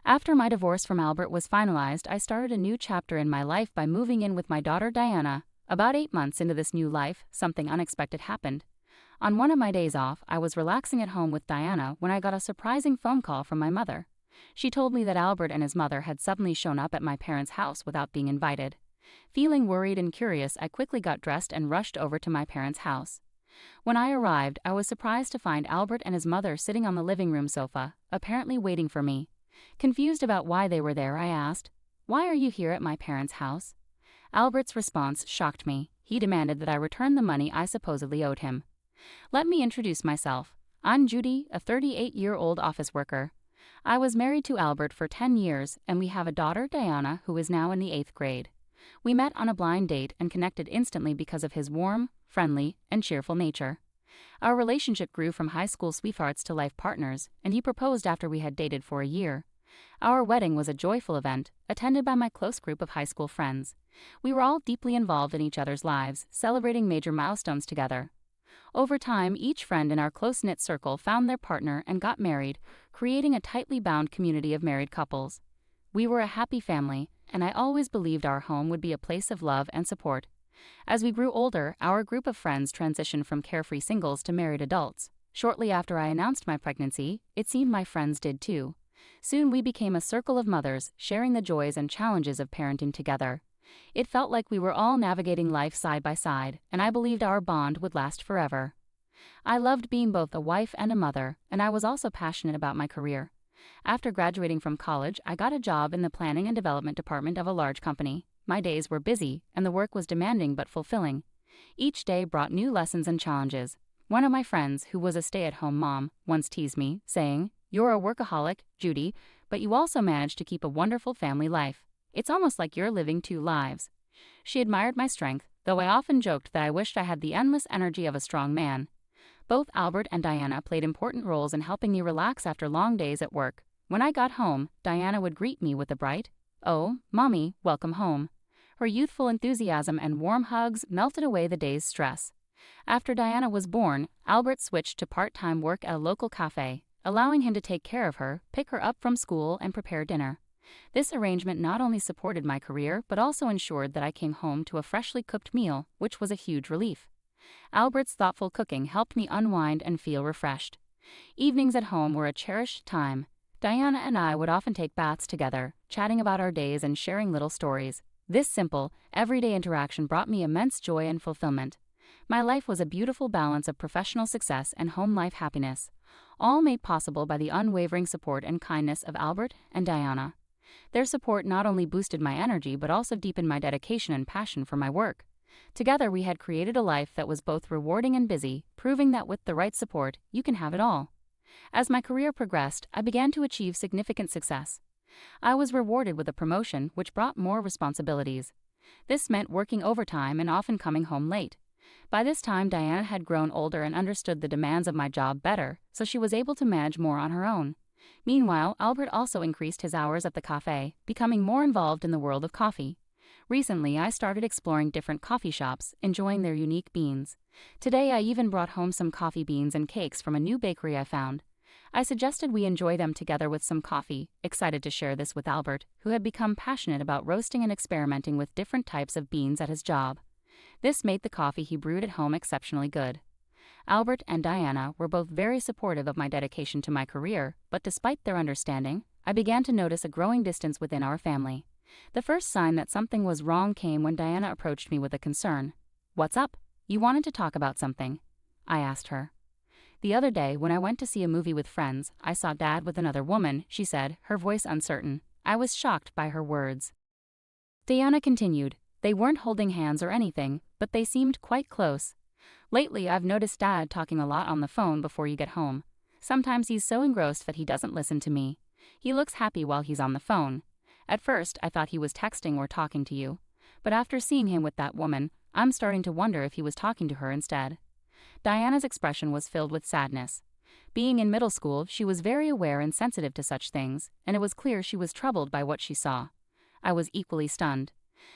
After my divorce from Albert was finalized, I started a new chapter in my life by moving in with my daughter Diana. About 8 months into this new life, something unexpected happened. On one of my days off, I was relaxing at home with Diana when I got a surprising phone call from my mother. She told me that Albert and his mother had suddenly shown up at my parents' house without being invited. Feeling worried and curious, I quickly got dressed and rushed over to my parents' house. When I arrived, I was surprised to find Albert and his mother sitting on the living room sofa, apparently waiting for me. Confused about why they were there, I asked, "Why are you here at my parents' house?" Albert's response shocked me. He demanded that I return the money I supposedly owed him. Let me introduce myself. I'm Judy, a 38-year-old office worker. I was married to Albert for 10 years, and we have a daughter, Diana, who is now in the 8th grade. We met on a blind date and connected instantly because of his warm, friendly, and cheerful nature. Our relationship grew from high school sweethearts to life partners, and he proposed after we had dated for a year. Our wedding was a joyful event, attended by my close group of high school friends. We were all deeply involved in each other's lives, celebrating major milestones together. Over time, each friend in our close-knit circle found their partner and got married, creating a tightly bound community of married couples. We were a happy family, and I always believed our home would be a place of love and support. As we grew older, our group of friends transitioned from carefree singles to married adults. Shortly after I announced my pregnancy, it seemed my friends did too. Soon we became a circle of mothers, sharing the joys and challenges of parenting together. It felt like we were all navigating life side by side, and I believed our bond would last forever. I loved being both a wife and a mother, and I was also passionate about my career. After graduating from college, I got a job in the planning and development department of a large company. My days were busy, and the work was demanding but fulfilling. Each day brought new lessons and challenges. One of my friends, who was a stay-at-home mom, once teased me, saying, "You're a workaholic, Judy, but you also manage to keep a wonderful family life. It's almost like you're living two lives." She admired my strength, though I often joked that I wished I had the endless energy of a strong man. Both Albert and Diana played important roles in helping me relax after long days at work. When I got home, Diana would greet me with a bright, "Oh, Mommy, welcome home." Her youthful enthusiasm and warm hugs melted away the day's stress. After Diana was born, Albert switched to part-time work at a local cafe, allowing him to take care of her, pick her up from school, and prepare dinner. This arrangement not only supported my career, but also ensured that I came home to a freshly cooked meal, which was a huge relief. Albert's thoughtful cooking helped me unwind and feel refreshed. Evenings at home were a cherished time. Diana and I would often take baths together, chatting about our days and sharing little stories. This simple, everyday interaction brought me immense joy and fulfillment. My life was a beautiful balance of professional success and home life happiness, all made possible by the unwavering support and kindness of Albert and Diana. Their support not only boosted my energy but also deepened my dedication and passion for my work. Together we had created a life that was both rewarding and busy, proving that with the right support, you can have it all. As my career progressed, I began to achieve significant success. I was rewarded with a promotion, which brought more responsibilities. This meant working overtime and often coming home late. By this time, Diana had grown older and understood the demands of my job better, so she was able to manage more on her own. Meanwhile, Albert also increased his hours at the cafe, becoming more involved in the world of coffee. Recently, I started exploring different coffee shops, enjoying their unique beans. Today, I even brought home some coffee beans and cakes from a new bakery I found. I suggested we enjoy them together with some coffee, excited to share this with Albert, who had become passionate about roasting and experimenting with different types of beans at his job. This made the coffee he brewed at home exceptionally good. Albert and Diana were both very supportive of my dedication to my career, but despite their understanding, I began to notice a growing distance within our family. The first sign that something was wrong came when Diana approached me with a concern. "What's up? You wanted to talk about something?" I asked her. "The other day, when I went to see a movie with friends, I saw Dad with another woman," she said, her voice uncertain. I was shocked by her words. Diana continued, "They weren't holding hands or anything, but they seemed quite close. Lately, I've noticed Dad talking a lot on the phone before you get home. Sometimes he's so engrossed that he doesn't listen to me. He looks happy while he's on the phone. At first, I thought he was texting or talking to you. But after seeing him with that woman, I'm starting to wonder if he was talking to her instead." Diana's expression was filled with sadness. Being in middle school, she was very aware and sensitive to such things, and it was clear she was troubled by what she saw. I was equally stunned.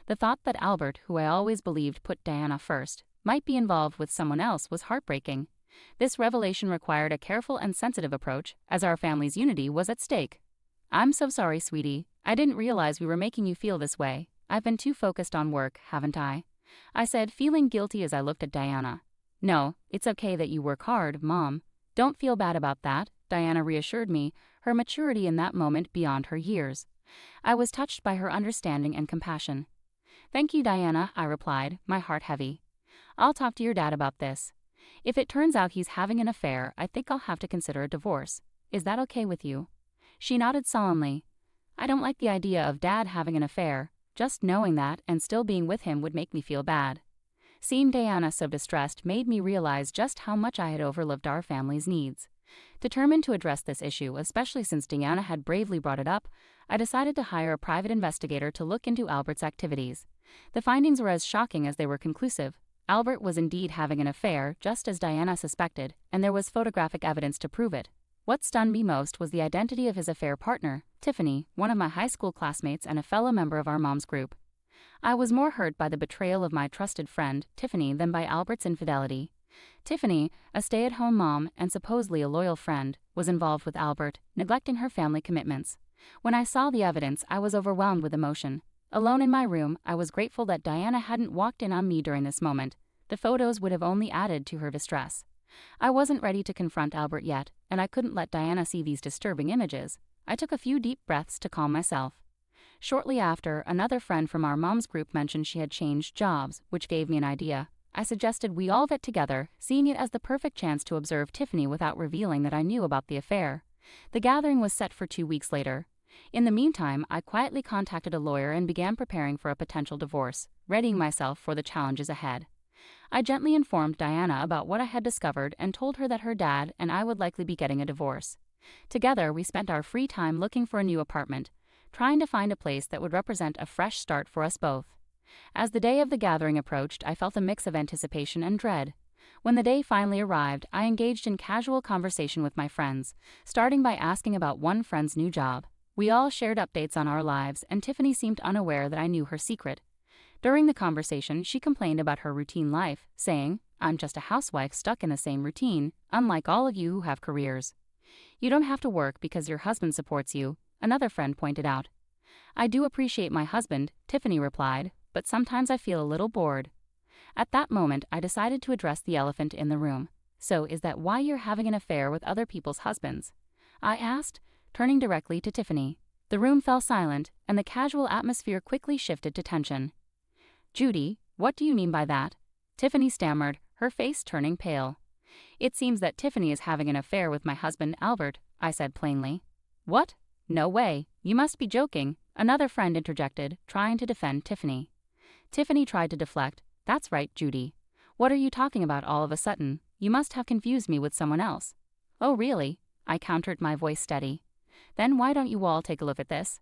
The thought that Albert, who I always believed put Diana first, might be involved with someone else was heartbreaking. This revelation required a careful and sensitive approach, as our family's unity was at stake. I'm so sorry, sweetie. I didn't realize we were making you feel this way. I've been too focused on work, haven't I? I said, feeling guilty as I looked at Diana. No, it's okay that you work hard, Mom. Don't feel bad about that, Diana reassured me, her maturity in that moment beyond her years. I was touched by her understanding and compassion. Thank you, Diana, I replied, my heart heavy. I'll talk to your dad about this. If it turns out he's having an affair, I think I'll have to consider a divorce. Is that okay with you? She nodded solemnly. I don't like the idea of Dad having an affair. Just knowing that and still being with him would make me feel bad. Seeing Diana so distressed made me realize just how much I had overlooked our family's needs. Determined to address this issue, especially since Diana had bravely brought it up, I decided to hire a private investigator to look into Albert's activities. The findings were as shocking as they were conclusive. Albert was indeed having an affair, just as Diana suspected, and there was photographic evidence to prove it. What stunned me most was the identity of his affair partner, Tiffany, one of my high school classmates and a fellow member of our mom's group. I was more hurt by the betrayal of my trusted friend, Tiffany, than by Albert's infidelity. Tiffany, a stay-at-home mom and supposedly a loyal friend, was involved with Albert, neglecting her family commitments. When I saw the evidence, I was overwhelmed with emotion. Alone in my room, I was grateful that Diana hadn't walked in on me during this moment. The photos would have only added to her distress. I wasn't ready to confront Albert yet, and I couldn't let Diana see these disturbing images. I took a few deep breaths to calm myself. Shortly after, another friend from our mom's group mentioned she had changed jobs, which gave me an idea. I suggested we all get together, seeing it as the perfect chance to observe Tiffany without revealing that I knew about the affair. The gathering was set for 2 weeks later. In the meantime, I quietly contacted a lawyer and began preparing for a potential divorce, readying myself for the challenges ahead. I gently informed Diana about what I had discovered and told her that her dad and I would likely be getting a divorce. Together, we spent our free time looking for a new apartment, trying to find a place that would represent a fresh start for us both. As the day of the gathering approached, I felt a mix of anticipation and dread. When the day finally arrived, I engaged in casual conversation with my friends, starting by asking about one friend's new job. We all shared updates on our lives, and Tiffany seemed unaware that I knew her secret. During the conversation, she complained about her routine life, saying, "I'm just a housewife stuck in the same routine, unlike all of you who have careers." "You don't have to work because your husband supports you," another friend pointed out. "I do appreciate my husband," Tiffany replied, "but sometimes I feel a little bored." At that moment, I decided to address the elephant in the room. "So is that why you're having an affair with other people's husbands?" I asked, turning directly to Tiffany. The room fell silent, and the casual atmosphere quickly shifted to tension. "Judy, what do you mean by that?" Tiffany stammered, her face turning pale. "It seems that Tiffany is having an affair with my husband, Albert," I said plainly. "What? No way. You must be joking," another friend interjected, trying to defend Tiffany. Tiffany tried to deflect. "That's right, Judy. What are you talking about all of a sudden? You must have confused me with someone else." "Oh, really?" I countered, my voice steady. "Then why don't you all take a look at this?"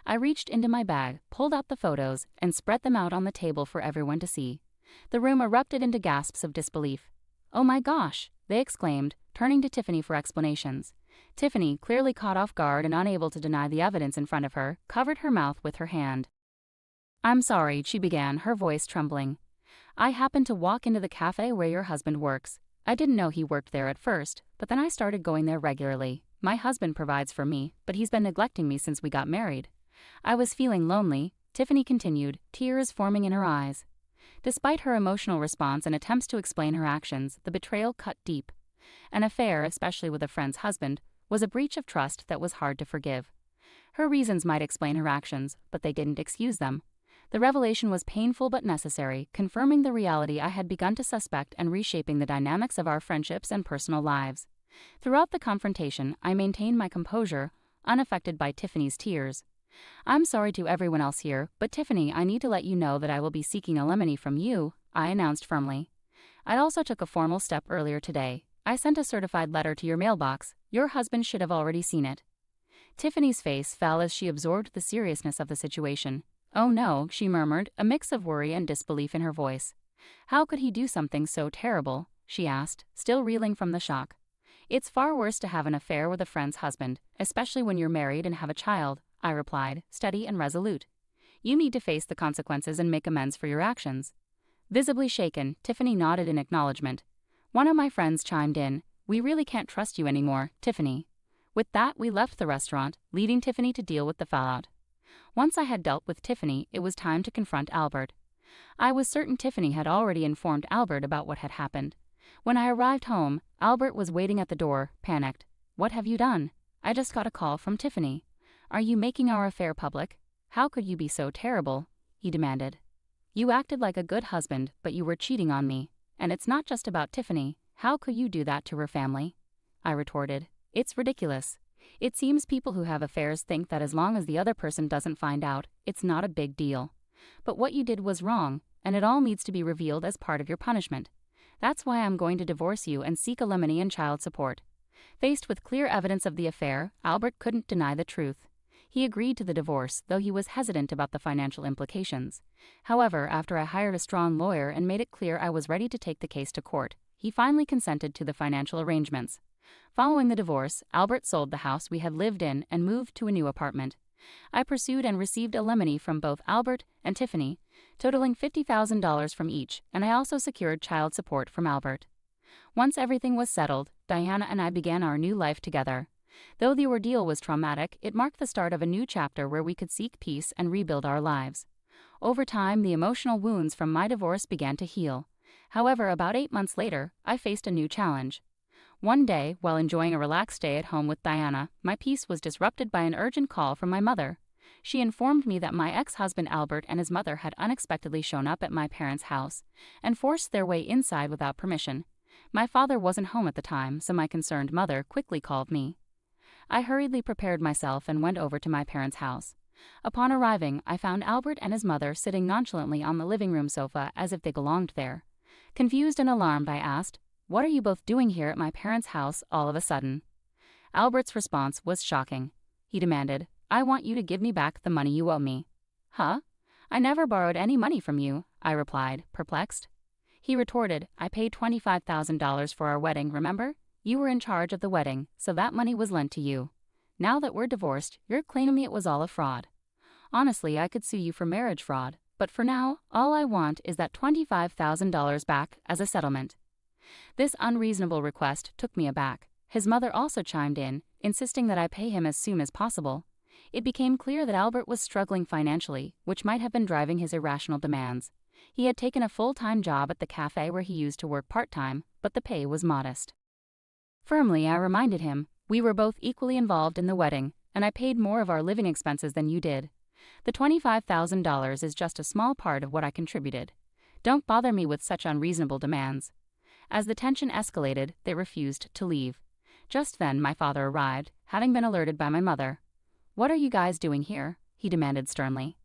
I reached into my bag, pulled out the photos, and spread them out on the table for everyone to see. The room erupted into gasps of disbelief. "Oh my gosh!" they exclaimed, turning to Tiffany for explanations. Tiffany, clearly caught off guard and unable to deny the evidence in front of her, covered her mouth with her hand. "I'm sorry," she began, her voice trembling. "I happened to walk into the cafe where your husband works. I didn't know he worked there at first, but then I started going there regularly. My husband provides for me, but he's been neglecting me since we got married. I was feeling lonely," Tiffany continued, tears forming in her eyes. Despite her emotional response and attempts to explain her actions, the betrayal cut deep. An affair, especially with a friend's husband, was a breach of trust that was hard to forgive. Her reasons might explain her actions, but they didn't excuse them. The revelation was painful but necessary, confirming the reality I had begun to suspect and reshaping the dynamics of our friendships and personal lives. Throughout the confrontation, I maintained my composure, unaffected by Tiffany's tears. "I'm sorry to everyone else here, but Tiffany, I need to let you know that I will be seeking alimony from you," I announced firmly. "I also took a formal step earlier today. I sent a certified letter to your mailbox. Your husband should have already seen it." Tiffany's face fell as she absorbed the seriousness of the situation. "Oh no," she murmured, a mix of worry and disbelief in her voice. "How could he do something so terrible?" she asked, still reeling from the shock. "It's far worse to have an affair with a friend's husband, especially when you're married and have a child," I replied, steady and resolute. "You need to face the consequences and make amends for your actions." Visibly shaken, Tiffany nodded in acknowledgement. One of my friends chimed in, "We really can't trust you anymore, Tiffany." With that, we left the restaurant, leaving Tiffany to deal with the fallout. Once I had dealt with Tiffany, it was time to confront Albert. I was certain Tiffany had already informed Albert about what had happened. When I arrived home, Albert was waiting at the door, panicked. "What have you done?" "I just got a call from Tiffany." "Are you making our affair public?" "How could you be so terrible?" he demanded. "You acted like a good husband, but you were cheating on me. And it's not just about Tiffany. How could you do that to her family?" I retorted. "It's ridiculous. It seems people who have affairs think that as long as the other person doesn't find out, it's not a big deal. But what you did was wrong, and it all needs to be revealed as part of your punishment. That's why I'm going to divorce you and seek alimony and child support." Faced with clear evidence of the affair, Albert couldn't deny the truth. He agreed to the divorce, though he was hesitant about the financial implications. However, after I hired a strong lawyer and made it clear I was ready to take the case to court, he finally consented to the financial arrangements. Following the divorce, Albert sold the house we had lived in and moved to a new apartment. I pursued and received alimony from both Albert and Tiffany, totaling $50,000 from each, and I also secured child support from Albert. Once everything was settled, Diana and I began our new life together. Though the ordeal was traumatic, it marked the start of a new chapter where we could seek peace and rebuild our lives. Over time, the emotional wounds from my divorce began to heal. However, about 8 months later, I faced a new challenge. One day, while enjoying a relaxed day at home with Diana, my peace was disrupted by an urgent call from my mother. She informed me that my ex-husband Albert and his mother had unexpectedly shown up at my parents' house and forced their way inside without permission. My father wasn't home at the time, so my concerned mother quickly called me. I hurriedly prepared myself and went over to my parents' house. Upon arriving, I found Albert and his mother sitting nonchalantly on the living room sofa as if they belonged there. Confused and alarmed, I asked, "What are you both doing here at my parents' house all of a sudden?" Albert's response was shocking. He demanded, "I want you to give me back the money you owe me." "Huh? I never borrowed any money from you," I replied, perplexed. He retorted, "I paid $25,000 for our wedding, remember? You were in charge of the wedding, so that money was lent to you. Now that we're divorced, you're claiming it was all a fraud. Honestly, I could sue you for marriage fraud, but for now, all I want is that $25,000 back as a settlement." This unreasonable request took me aback. His mother also chimed in, insisting that I pay him as soon as possible. It became clear that Albert was struggling financially, which might have been driving his irrational demands. He had taken a full-time job at the cafe where he used to work part-time, but the pay was modest. Firmly, I reminded him, "We were both equally involved in the wedding, and I paid more of our living expenses than you did. The $25,000 is just a small part of what I contributed. Don't bother me with such unreasonable demands." As the tension escalated, they refused to leave. Just then, my father arrived, having been alerted by my mother. "What are you guys doing here?" he demanded sternly.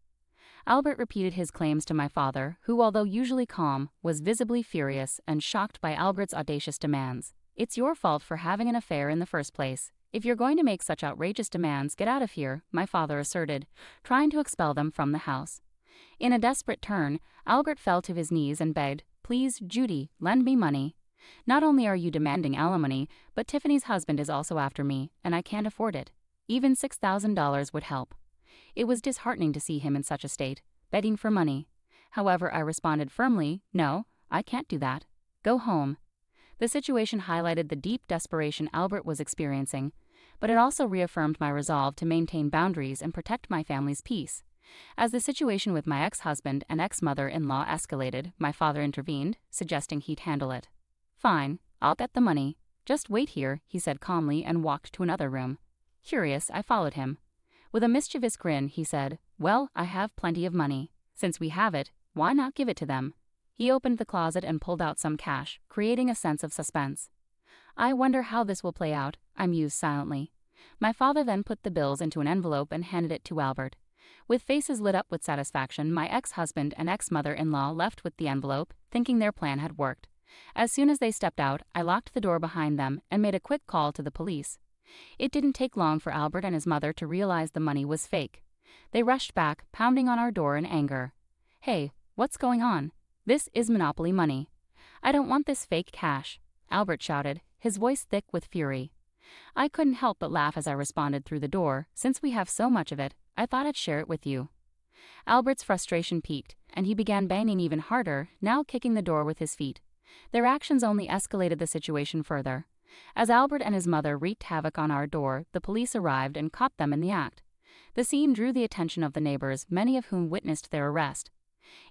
Albert repeated his claims to my father, who, although usually calm, was visibly furious and shocked by Albert's audacious demands. "It's your fault for having an affair in the first place. If you're going to make such outrageous demands, get out of here," my father asserted, trying to expel them from the house. In a desperate turn, Albert fell to his knees and begged, "Please, Judy, lend me money. Not only are you demanding alimony, but Tiffany's husband is also after me, and I can't afford it. Even $6,000 would help." It was disheartening to see him in such a state, begging for money. However, I responded firmly, "No, I can't do that. Go home." The situation highlighted the deep desperation Albert was experiencing, but it also reaffirmed my resolve to maintain boundaries and protect my family's peace. As the situation with my ex-husband and ex-mother-in-law escalated, my father intervened, suggesting he'd handle it. "Fine, I'll get the money. Just wait here," he said calmly and walked to another room. Curious, I followed him. With a mischievous grin, he said, "Well, I have plenty of money. Since we have it, why not give it to them?" He opened the closet and pulled out some cash, creating a sense of suspense. "I wonder how this will play out," I mused silently. My father then put the bills into an envelope and handed it to Albert. With faces lit up with satisfaction, my ex-husband and ex-mother-in-law left with the envelope, thinking their plan had worked. As soon as they stepped out, I locked the door behind them and made a quick call to the police. It didn't take long for Albert and his mother to realize the money was fake. They rushed back, pounding on our door in anger. "Hey, what's going on? This is monopoly money. I don't want this fake cash," Albert shouted, his voice thick with fury. I couldn't help but laugh as I responded through the door, "Since we have so much of it, I thought I'd share it with you." Albert's frustration peaked, and he began banging even harder, now kicking the door with his feet. Their actions only escalated the situation further. As Albert and his mother wreaked havoc on our door, the police arrived and caught them in the act. The scene drew the attention of the neighbors, many of whom witnessed their arrest.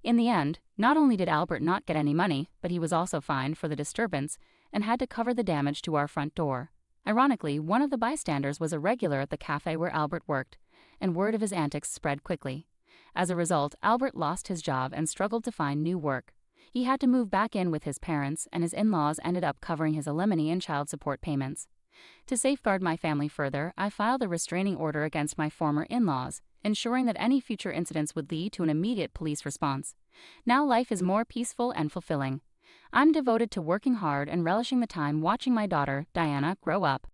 In the end, not only did Albert not get any money, but he was also fined for the disturbance and had to cover the damage to our front door. Ironically, one of the bystanders was a regular at the cafe where Albert worked, and word of his antics spread quickly. As a result, Albert lost his job and struggled to find new work. He had to move back in with his parents, and his in-laws ended up covering his alimony and child support payments. To safeguard my family further, I filed a restraining order against my former in-laws, ensuring that any future incidents would lead to an immediate police response. Now life is more peaceful and fulfilling. I'm devoted to working hard and relishing the time watching my daughter, Diana, grow up.